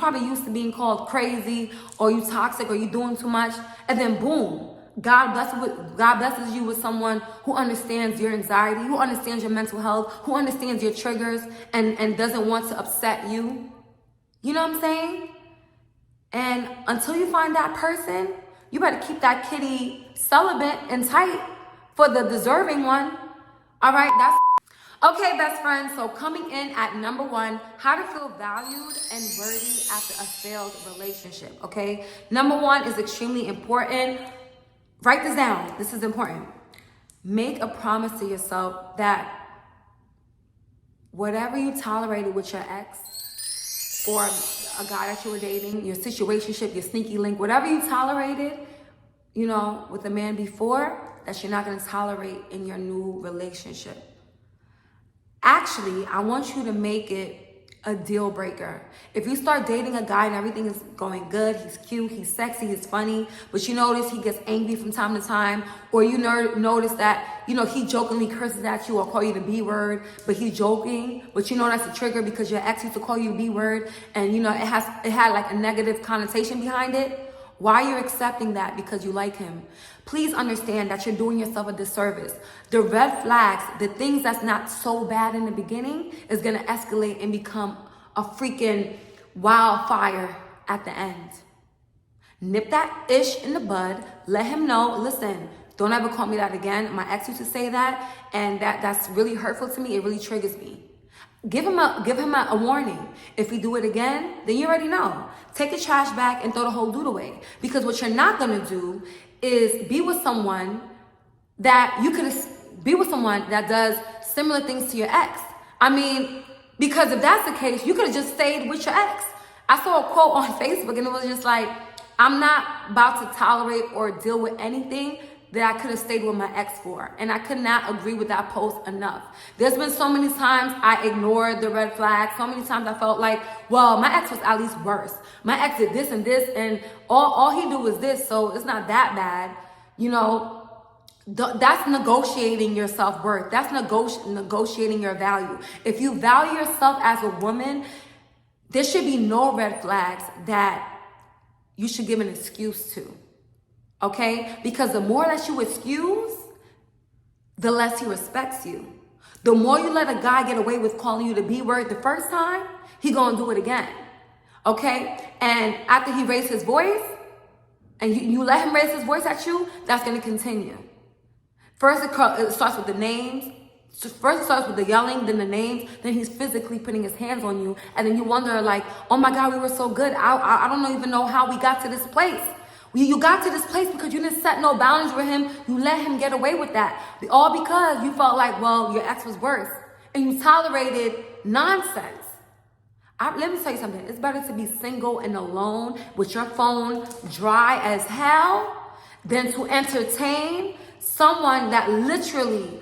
probably used to being called crazy, or you toxic, or you doing too much, and then boom, God blesses you with someone who understands your anxiety, who understands your mental health, who understands your triggers, and doesn't want to upset you. You know what I'm saying? And until you find that person, you better keep that kitty celibate and tight for the deserving one. All right, that's okay, best friends. So coming in at number 1, how to feel valued and worthy after a failed relationship. Okay, number 1 is extremely important. Write this down. This is important. Make a promise to yourself that whatever you tolerated with your ex or a guy that you were dating, your situationship, your sneaky link, whatever you tolerated, you know, with a man before, that you're not going to tolerate in your new relationship. Actually, I want you to make it a deal breaker. If you start dating a guy and everything is going good, he's cute, he's sexy, he's funny, but you notice he gets angry from time to time, or you notice that, you know, he jokingly curses at you or call you the B word, but he's joking, but you know that's a trigger because your ex used to call you the B word, and you know it had like a negative connotation behind it. Why are you accepting that? Because you like him. Please understand that you're doing yourself a disservice. The red flags, the things that's not so bad in the beginning, is going to escalate and become a freaking wildfire at the end. Nip that ish in the bud. Let him know, listen, don't ever call me that again. My ex used to say that, and that's really hurtful to me. It really triggers me. Give him a warning. If he do it again, then you already know. Take the trash bag and throw the whole dude away. Because what you're not gonna do is be with someone that does similar things to your ex. I mean, because if that's the case, you could have just stayed with your ex. I saw a quote on Facebook and it was just like, I'm not about to tolerate or deal with anything that I could have stayed with my ex for. And I could not agree with that post enough. There's been so many times I ignored the red flags. So many times I felt like, well, my ex was at least worse. My ex did this and this, and all he do was this, so it's not that bad. You know, that's negotiating your self-worth. That's negotiating your value. If you value yourself as a woman, there should be no red flags that you should give an excuse to. Okay? Because the more that you excuse, the less he respects you. The more you let a guy get away with calling you the B word the first time, he gonna do it again. Okay? And after he raised his voice, and you let him raise his voice at you, that's gonna continue. First it starts with the names. First it starts with the yelling, then the names, then he's physically putting his hands on you, and then you wonder like, oh my God, we were so good. I don't even know how we got to this place. You got to this place because you didn't set no boundaries with him. You let him get away with that. All because you felt like, well, your ex was worse. And you tolerated nonsense. Let me tell you something. It's better to be single and alone with your phone dry as hell than to entertain someone that literally,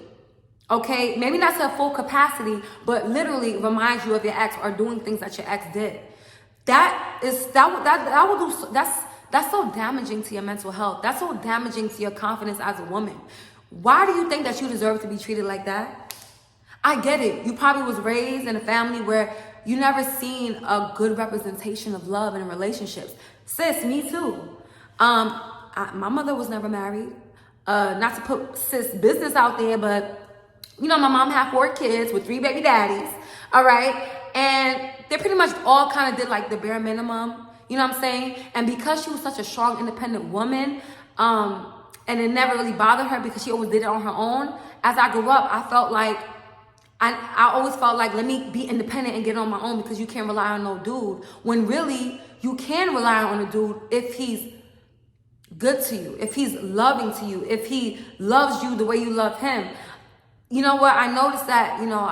okay, maybe not to full capacity, but literally reminds you of your ex or doing things that your ex did. That's so damaging to your mental health. That's so damaging to your confidence as a woman. Why do you think that you deserve to be treated like that? I get it. You probably was raised in a family where you never seen a good representation of love in relationships. Sis, me too. My mother was never married. Not to put sis business out there, but you know, my mom had 4 kids with 3 baby daddies. All right. And they pretty much all kind of did like the bare minimum. You know what I'm saying? And because she was such a strong, independent woman, and it never really bothered her because she always did it on her own. As I grew up, I felt like, I always felt like, let me be independent and get on my own because you can't rely on no dude. When really, you can rely on a dude if he's good to you, if he's loving to you, if he loves you the way you love him. You know what? I noticed that, you know,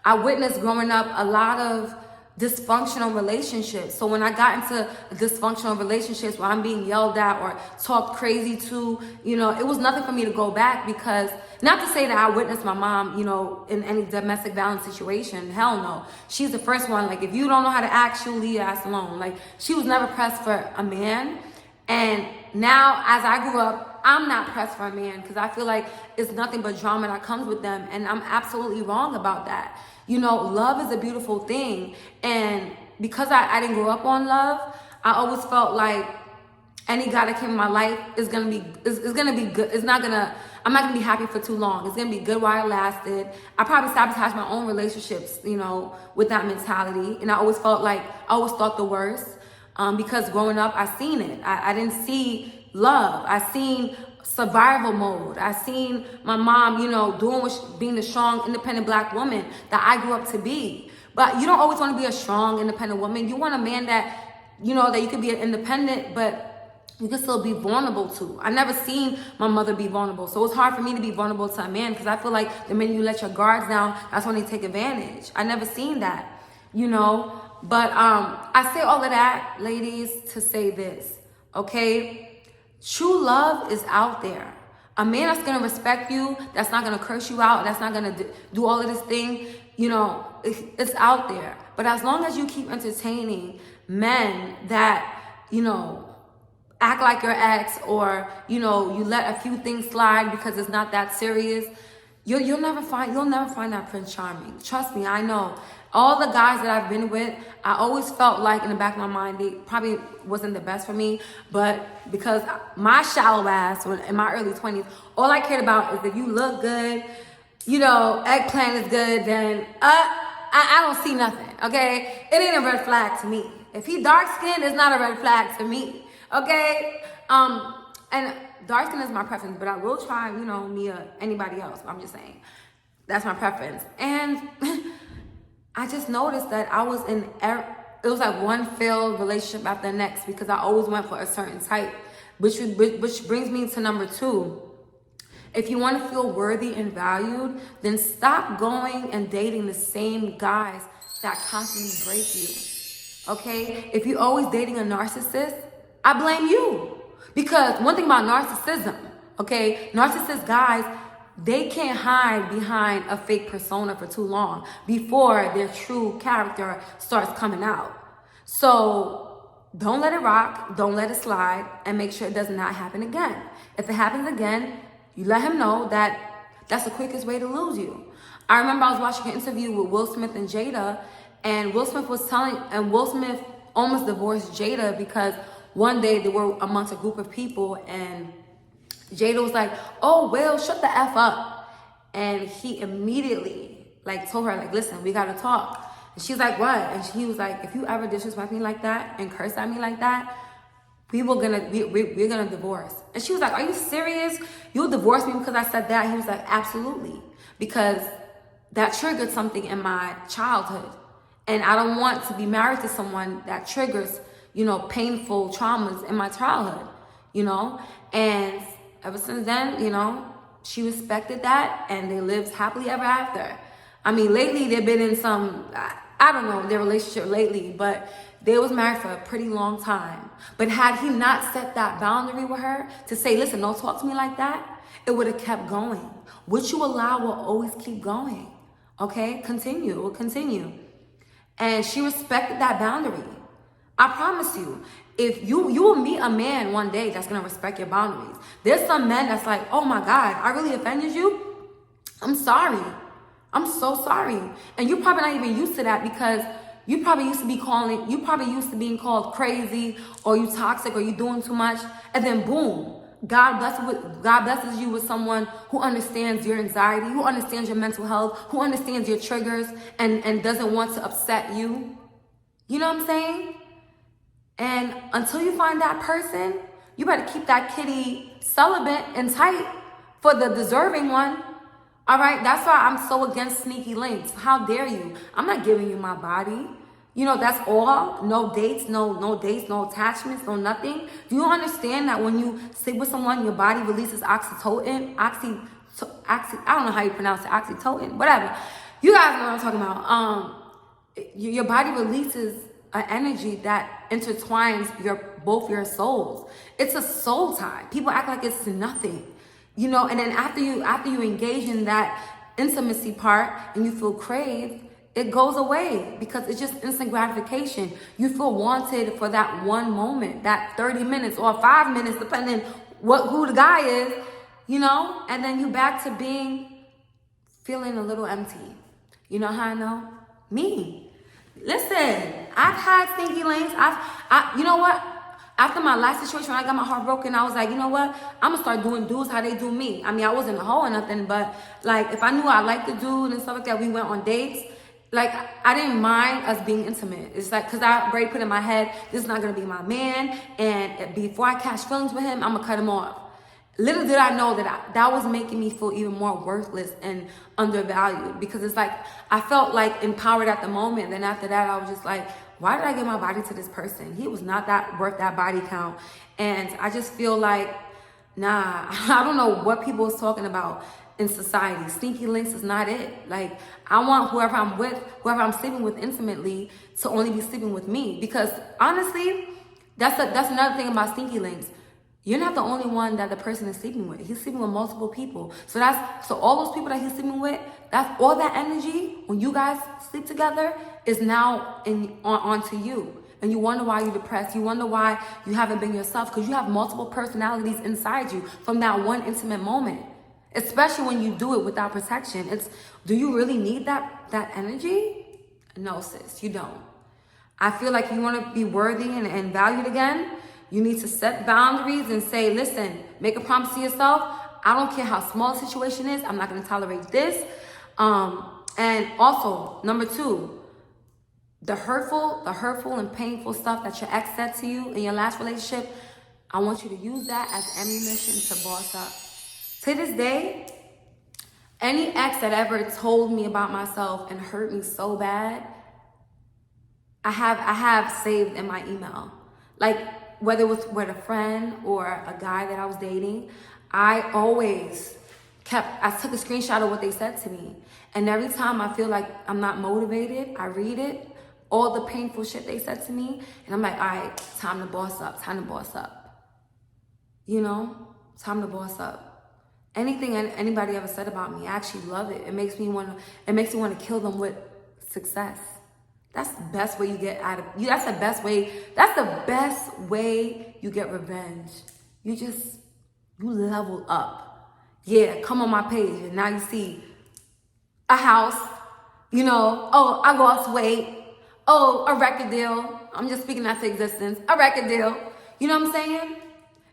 I witnessed growing up a lot of dysfunctional relationships. So when I got into dysfunctional relationships where I'm being yelled at or talked crazy to, you know, it was nothing for me to go back because, not to say that I witnessed my mom, you know, in any domestic violence situation. Hell no. She's the first one. Like, if you don't know how to act, she'll leave your ass alone. Like, she was never pressed for a man. And now, as I grew up, I'm not pressed for a man because I feel like it's nothing but drama that comes with them. And I'm absolutely wrong about that. You know, love is a beautiful thing. And because I didn't grow up on love, I always felt like any guy that came in my life is gonna be good. I'm not gonna be happy for too long. It's gonna be good while it lasted. I probably sabotaged my own relationships, with that mentality. And I always thought the worst. Because growing up, I seen it. I didn't see love. I seen survival mode. I seen my mom, being the strong, independent black woman that I grew up to be. But you don't always want to be a strong, independent woman. You want a man that, that you could be an independent, but you can still be vulnerable to. I never seen my mother be vulnerable. So it's hard for me to be vulnerable to a man because I feel like the minute you let your guards down, that's when they take advantage. I never seen that, But I say all of that, ladies, to say this, okay? True love is out there. A man that's going to respect you, that's not going to curse you out, that's not going to do all of this thing, it's out there. But as long as you keep entertaining men that, act like your ex, or you let a few things slide because it's not that serious, you'll never find that Prince Charming. Trust me, I know. All the guys that I've been with, I always felt like in the back of my mind they probably wasn't the best for me, but because my shallow ass in my early 20s, all I cared about is if you look good, eggplant is good, then I don't see nothing, okay? It ain't a red flag to me. If he dark skinned, it's not a red flag to me. Okay, and dark skin is my preference, but I will try, me or anybody else. I'm just saying, that's my preference. And I just noticed that I was it was like one failed relationship after the next because I always went for a certain type, which brings me to number 2. If you want to feel worthy and valued, then stop going and dating the same guys that constantly break you. Okay, if you're always dating a narcissist, I blame you. Because one thing about narcissism, okay, narcissist guys, they can't hide behind a fake persona for too long before their true character starts coming out. So don't let it rock, don't let it slide, and make sure it does not happen again. If it happens again, you let him know that that's the quickest way to lose you. I remember I was watching an interview with Will Smith and Jada, and Will Smith almost divorced Jada because one day they were amongst a group of people and Jada was like, "Oh, Will, shut the F up." And he immediately told her, listen, we gotta talk. And she's like, what? And he was like, if you ever disrespect me like that and curse at me like that, we're gonna divorce. And she was like, are you serious? You'll divorce me because I said that? He was like, absolutely. Because that triggered something in my childhood. And I don't want to be married to someone that triggers painful traumas in my childhood, and ever since then, she respected that and they lived happily ever after. I mean, lately they've been in some, I don't know, their relationship lately, but they was married for a pretty long time. But had he not set that boundary with her to say, listen, don't talk to me like that, it would have kept going. What you allow will always keep going, okay? It will continue. And she respected that boundary. I promise you, if you will meet a man one day that's gonna respect your boundaries. There's some men that's like, oh my God, I really offended you? I'm sorry. I'm so sorry. And you're probably not even used to that because you probably used to being called crazy, or you toxic, or you doing too much, and then boom, God blesses you with someone who understands your anxiety, who understands your mental health, who understands your triggers, and doesn't want to upset you. You know what I'm saying? And until you find that person, you better keep that kitty celibate and tight for the deserving one. All right, that's why I'm so against sneaky links. How dare you? I'm not giving you my body. That's all. No dates, no attachments, no nothing. Do you understand that when you sleep with someone, your body releases oxytocin? I don't know how you pronounce it, oxytocin, whatever. You guys know what I'm talking about. Your body releases an energy that intertwines both your souls. It's a soul tie. People act like it's nothing. And then after you engage in that intimacy part and you feel craved, it goes away because it's just instant gratification. You feel wanted for that one moment, that 30 minutes or 5 minutes, depending who the guy is, and then you back to feeling a little empty. You know how I know? Me. Listen, I've had stinky links. You know what? After my last situation, when I got my heart broken, I was like, you know what? I'm gonna start doing dudes how they do me. I mean, I wasn't a hoe or nothing, but like, if I knew I liked the dude and stuff like that, we went on dates. Like, I didn't mind us being intimate. It's like, cause I already put in my head, this is not gonna be my man, and before I catch feelings with him, I'm gonna cut him off. Little did I know that was making me feel even more worthless and undervalued, because it's like, I felt like empowered at the moment. Then after that, I was just like, why did I give my body to this person? He was not that worth that body count. And I just feel like, nah, I don't know what people is talking about in society. Sneaky links is not it. Like, I want whoever I'm with, whoever I'm sleeping with intimately, to only be sleeping with me. Because honestly, that's another thing about sneaky links. You're not the only one that the person is sleeping with. He's sleeping with multiple people. So all those people that he's sleeping with, that's all that energy. When you guys sleep together, is now onto you. And you wonder why you're depressed. You wonder why you haven't been yourself, because you have multiple personalities inside you from that one intimate moment. Especially when you do it without protection. Do you really need that energy? No, sis, you don't. I feel like you want to be worthy and valued again. You need to set boundaries and say, listen, make a promise to yourself. I don't care how small the situation is. I'm not going to tolerate this. And also, number 2, the hurtful and painful stuff that your ex said to you in your last relationship, I want you to use that as ammunition to boss up. To this day, any ex that ever told me about myself and hurt me so bad, I have saved in my email. Like, whether it was with a friend or a guy that I was dating, I took a screenshot of what they said to me. And every time I feel like I'm not motivated, I read it, all the painful shit they said to me, and I'm like, all right, time to boss up, time to boss up. You know, time to boss up. Anything anybody ever said about me, I actually love it. It makes me want to kill them with success. That's the best way you get out of you. That's the best way you get revenge. You level up. Yeah, come on my page and now you see a house, you know, oh, I lost weight. Oh, a record deal. I'm just speaking that to existence. A record deal. You know what I'm saying?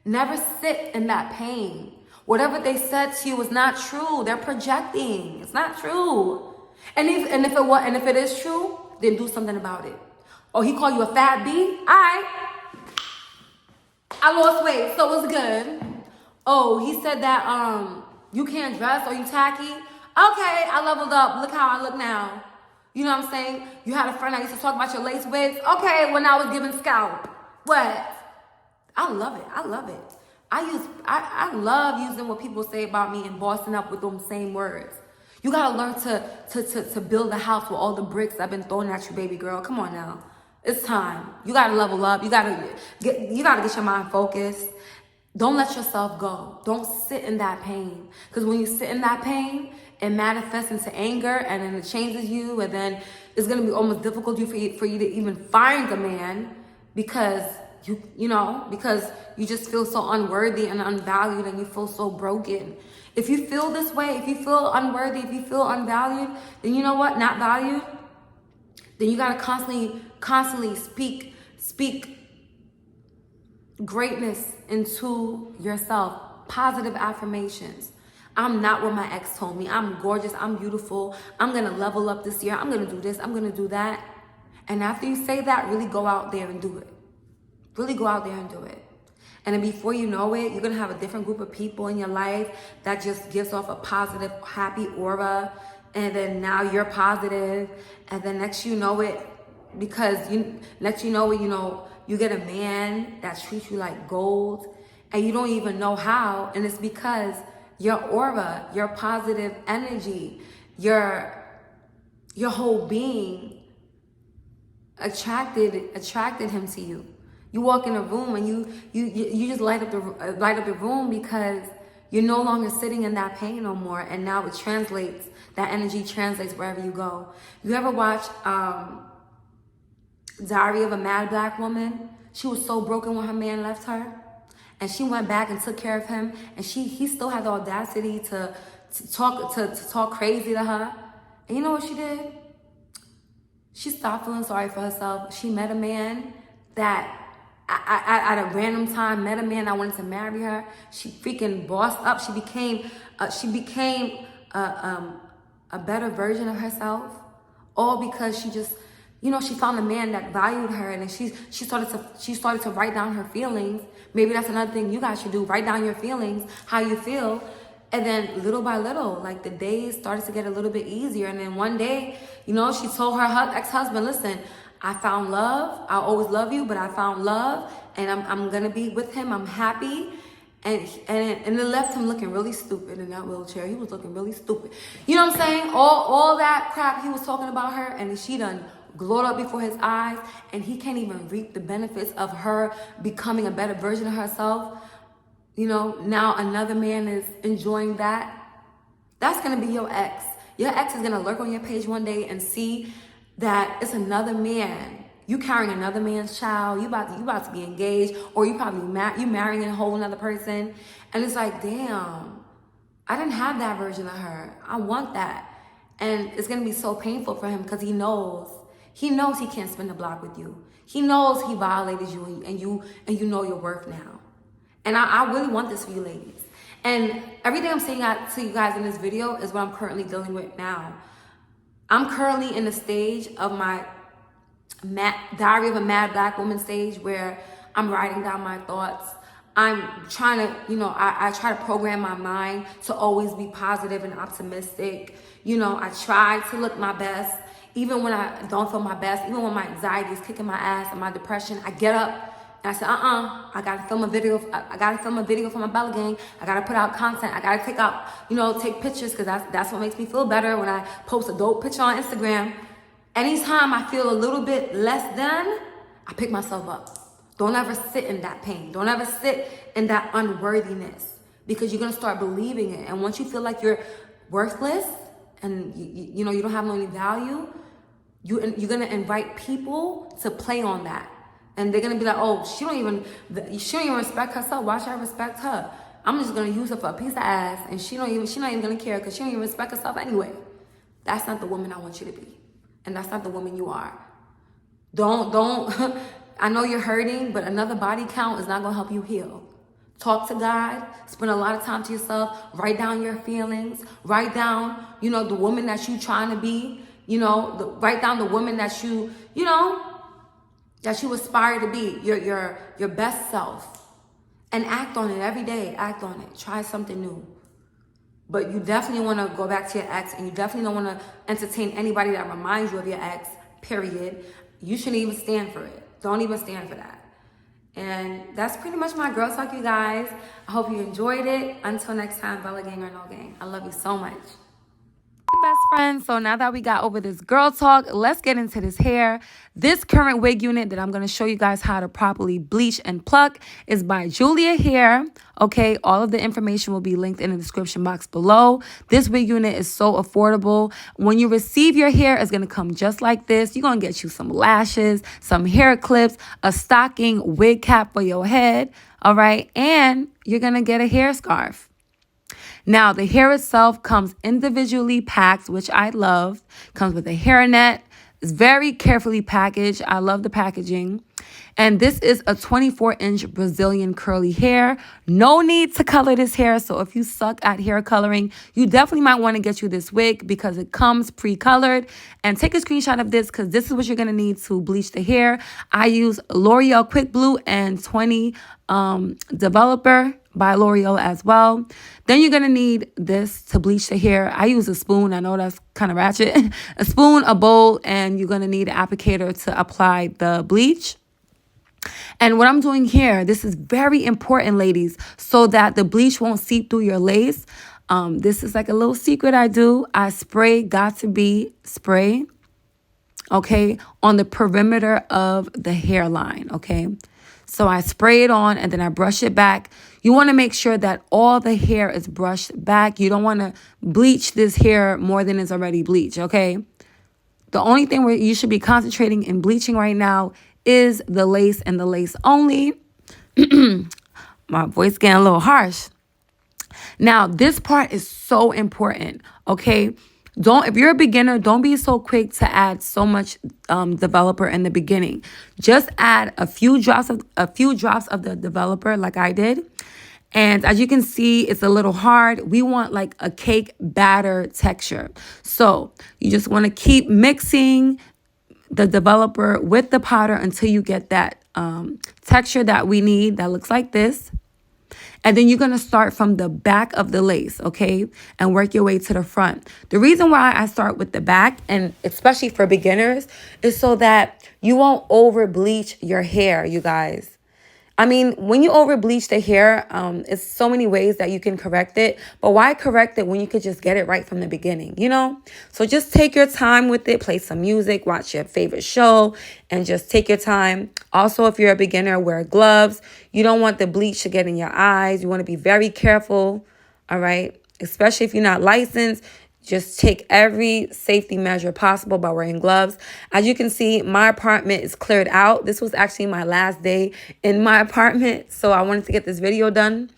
Never sit in that pain. Whatever they said to you is not true. They're projecting. It's not true. And if it is true, then do something about it. Oh, he called you a fat B? All right. I lost weight, so it's good. Oh, he said that you can't dress or you tacky. Okay, I leveled up. Look how I look now. You know what I'm saying? You had a friend that used to talk about your lace wigs. Okay, when I was giving scalp. What? I love it. I love it. I love using what people say about me and bossing up with them same words. You gotta learn to build a house with all the bricks I've been throwing at you, baby girl. Come on now. It's time. You gotta level up. You gotta get your mind focused. Don't let yourself go. Don't sit in that pain. Because when you sit in that pain, it manifests into anger, and then it changes you, and then it's gonna be almost difficult for you to even find a man, because because you just feel so unworthy and unvalued, and you feel so broken. If you feel this way, if you feel unworthy, if you feel unvalued, then you know what? Not valued. Then you gotta constantly speak greatness into yourself. Positive affirmations. I'm not what my ex told me. I'm gorgeous. I'm beautiful. I'm gonna level up this year. I'm gonna do this. I'm gonna do that. And after you say that, really go out there and do it. Really go out there and do it. And then before you know it, you're going to have a different group of people in your life that just gives off a positive, happy aura. And then now you're positive. And then next you know it, you get a man that treats you like gold. And you don't even know how. And it's because your aura, your positive energy, your whole being attracted him to you. You walk in a room and you just light up the room, because you're no longer sitting in that pain no more, and now it translates. That energy translates wherever you go. You ever watch Diary of a Mad Black Woman? She was so broken when her man left her, and she went back and took care of him, and he still had the audacity to talk crazy to her. And you know what she did? She stopped feeling sorry for herself. She met a man that at a random time met a man that wanted to marry her. She freaking bossed up. She became a better version of herself, all because she just, she found a man that valued her, and then she started to write down her feelings. Maybe that's another thing you guys should do. Write down your feelings, how you feel. And then little by little, like the days started to get a little bit easier. And then one day, she told her ex-husband, listen, I found love. I'll always love you, but I found love, and I'm gonna be with him. I'm happy. And it left him looking really stupid in that wheelchair. He was looking really stupid. You know what I'm saying? All that crap he was talking about her, and she done glowed up before his eyes, and he can't even reap the benefits of her becoming a better version of herself. Now another man is enjoying that. That's gonna be your ex. Your ex is gonna lurk on your page one day and see that it's another man. You carrying another man's child. You about to be engaged, or you probably you marrying a whole another person, and it's like, damn, I didn't have that version of her. I want that, and it's gonna be so painful for him because he knows he can't spin the block with you. He knows he violated you, and you know your worth now. And I really want this for you ladies. And everything I'm saying to you guys in this video is what I'm currently dealing with now. I'm currently in the stage of my Diary of a Mad Black Woman stage, where I'm writing down my thoughts. I'm trying to, I try to program my mind to always be positive and optimistic. I try to look my best, even when I don't feel my best, even when my anxiety is kicking my ass and my depression. I get up and I say, I gotta film a video. I gotta film a video for my Bella Gang. I gotta put out content. I gotta take pictures, because that's what makes me feel better when I post a dope picture on Instagram. Anytime I feel a little bit less than, I pick myself up. Don't ever sit in that pain. Don't ever sit in that unworthiness, because you're gonna start believing it. And once you feel like you're worthless and you don't have any value, you're gonna invite people to play on that. And they're gonna be like, oh, she don't even respect herself. Why should I respect her? I'm just gonna use her for a piece of ass, and she not even gonna care, because she don't even respect herself anyway. That's not the woman I want you to be. And that's not the woman you are. Don't, I know you're hurting, but another body count is not gonna help you heal. Talk to God, spend a lot of time to yourself, write down your feelings, write down, the woman that you trying to be, write down the woman that you aspire to be, your best self, and act on it every day. Act on it. Try something new. But you definitely want to go back to your ex, and you definitely don't want to entertain anybody that reminds you of your ex, period. You shouldn't even stand for it. Don't even stand for that. And that's pretty much my girl talk, you guys. I hope you enjoyed it. Until next time, Bella Gang or no gang. I love you so much. Best friends, so now that we got over this girl talk, let's get into this hair. This current wig unit that I'm going to show you guys how to properly bleach and pluck is by Julia Hair. Okay, all of the information will be linked in the description box below. This wig unit is so affordable. When you receive your hair, it's going to come just like this. You're going to get you some lashes, some hair clips, a stocking wig cap for your head. All right, and you're going to get a hair scarf. Now, the hair itself comes individually packed, which I love. Comes with a hairnet. It's very carefully packaged. I love the packaging. And this is a 24-inch Brazilian curly hair. No need to color this hair. So if you suck at hair coloring, you definitely might want to get you this wig, because it comes pre-colored. And take a screenshot of this, because this is what you're going to need to bleach the hair. I use L'Oreal Quick Blue and 20 Developer by L'Oreal as well. Then you're going to need this to bleach the hair. I use a spoon. I know that's kind of ratchet. A spoon, a bowl, and you're going to need an applicator to apply the bleach. And what I'm doing here, this is very important, ladies, so that the bleach won't seep through your lace. This is like a little secret I do. I spray Got2b spray, okay, on the perimeter of the hairline, okay? So I spray it on, and then I brush it back. You want to make sure that all the hair is brushed back. You don't want to bleach this hair more than is already bleached, okay? The only thing where you should be concentrating in bleaching right now is the lace, and the lace only. My voice getting a little harsh. Now, this part is so important, okay? If you're a beginner, don't be so quick to add so much developer in the beginning. Just add a few drops of the developer like I did. And as you can see, it's a little hard. We want like a cake batter texture. So you just want to keep mixing the developer with the powder until you get that texture that we need that looks like this. And then you're going to start from the back of the lace, okay? And work your way to the front. The reason why I start with the back, and especially for beginners, is so that you won't over bleach your hair, you guys. I mean, when you over bleach the hair, it's so many ways that you can correct it. But why correct it when you could just get it right from the beginning, you know? So just take your time with it. Play some music, watch your favorite show, and just take your time. Also, if you're a beginner, wear gloves. You don't want the bleach to get in your eyes. You want to be very careful, all right? Especially if you're not licensed. Just take every safety measure possible by wearing gloves. As you can see, my apartment is cleared out. This was actually my last day in my apartment, so I wanted to get this video done.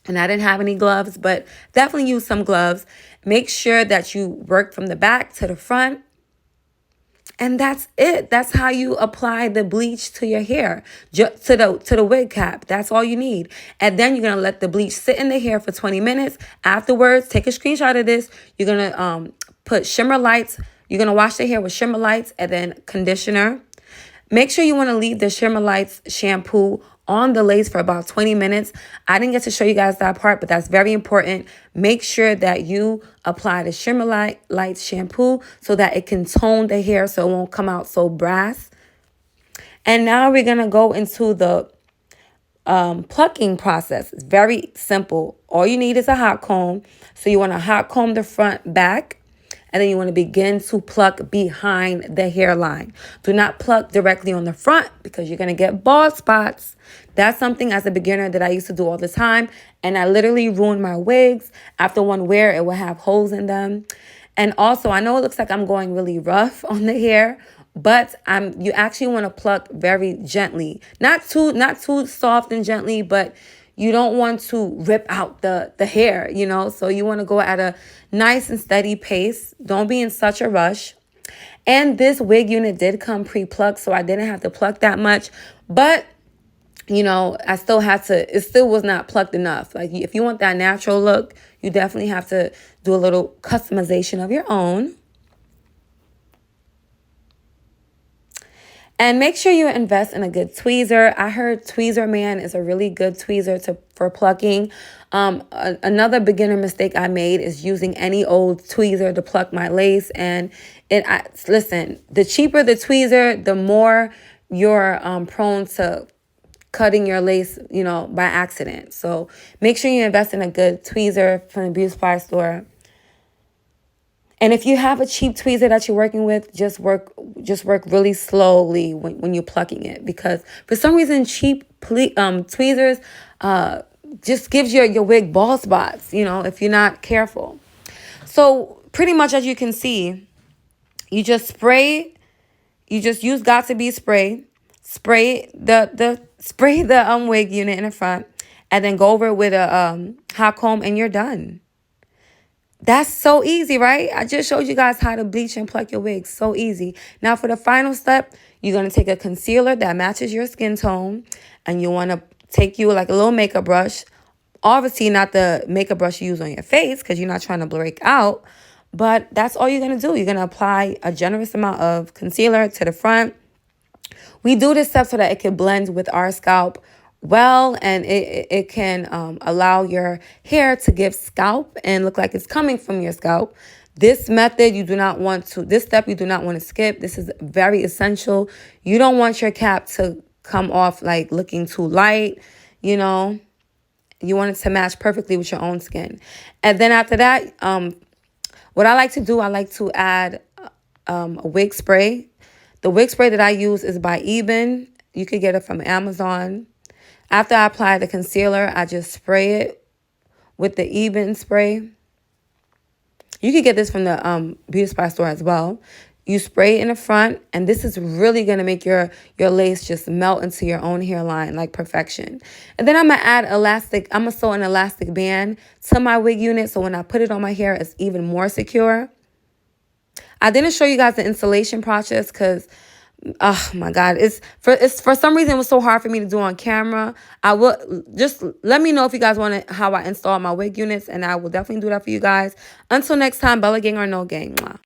And I didn't have any gloves, but definitely use some gloves. Make sure that you work from the back to the front. And that's it. That's how you apply the bleach to your hair, to the wig cap. That's all you need. And then you're going to let the bleach sit in the hair for 20 minutes. Afterwards, take a screenshot of this. You're going to put shimmer lights. You're going to wash the hair with shimmer lights and then conditioner. Make sure you want to leave the shimmer lights shampoo on the lace for about 20 minutes. I didn't get to show you guys that part, but that's very important. Make sure that you apply the shimmer lights shampoo so that it can tone the hair so it won't come out so brass. And now we're going to go into the plucking process. It's very simple. All you need is a hot comb. So you want to hot comb the front back. And then you want to begin to pluck behind the hairline. Do not pluck directly on the front because you're going to get bald spots. That's something as a beginner that I used to do all the time. And I literally ruined my wigs. After one wear, it will have holes in them. And also, I know it looks like I'm going really rough on the hair, but you actually want to pluck very gently. Not too soft and gently, but you don't want to rip out the hair, you know? So you want to go at a nice and steady pace. Don't be in such a rush. And this wig unit did come pre-plucked, so I didn't have to pluck that much. But, you know, I still had to, it still was not plucked enough. Like, if you want that natural look, you definitely have to do a little customization of your own. And make sure you invest in a good tweezer. I heard Tweezer Man is a really good tweezer for plucking. Another beginner mistake I made is using any old tweezer to pluck my lace. And listen, the cheaper the tweezer, the more you're prone to cutting your lace, you know, by accident. So make sure you invest in a good tweezer from the beauty supply store. And if you have a cheap tweezer that you're working with, just work really slowly when you're plucking it. Because for some reason, cheap tweezers just gives your wig bald spots, you know, if you're not careful. So pretty much as you can see, you just use Got2b spray. Spray the wig unit in the front. And then go over it with a hot comb and you're done. That's so easy, right? I just showed you guys how to bleach and pluck your wigs. So easy. Now for the final step, you're going to take a concealer that matches your skin tone. And you want to take you like a little makeup brush. Obviously not the makeup brush you use on your face because you're not trying to break out. But that's all you're going to do. You're going to apply a generous amount of concealer to the front. We do this step so that it can blend with our scalp well, and it can allow your hair to give scalp and look like it's coming from your scalp. This method, this step you do not want to skip. This is very essential. You don't want your cap to come off like looking too light, you know. You want it to match perfectly with your own skin. And then after that, what I like to do, I like to add a wig spray. The wig spray that I use is by Eben. You could get it from Amazon. After I apply the concealer, I just spray it with the Eben spray. You could get this from the beauty supply store as well. You spray it in the front, and this is really going to make your lace just melt into your own hairline like perfection. And then I'm going to add elastic. I'm going to sew an elastic band to my wig unit, so when I put it on my hair, it's even more secure. I didn't show you guys the installation process because, oh my God, it's for some reason it was so hard for me to do on camera. I will just let me know if you guys want how I install my wig units, and I will definitely do that for you guys. Until next time, Bella gang or no gang. Mwah.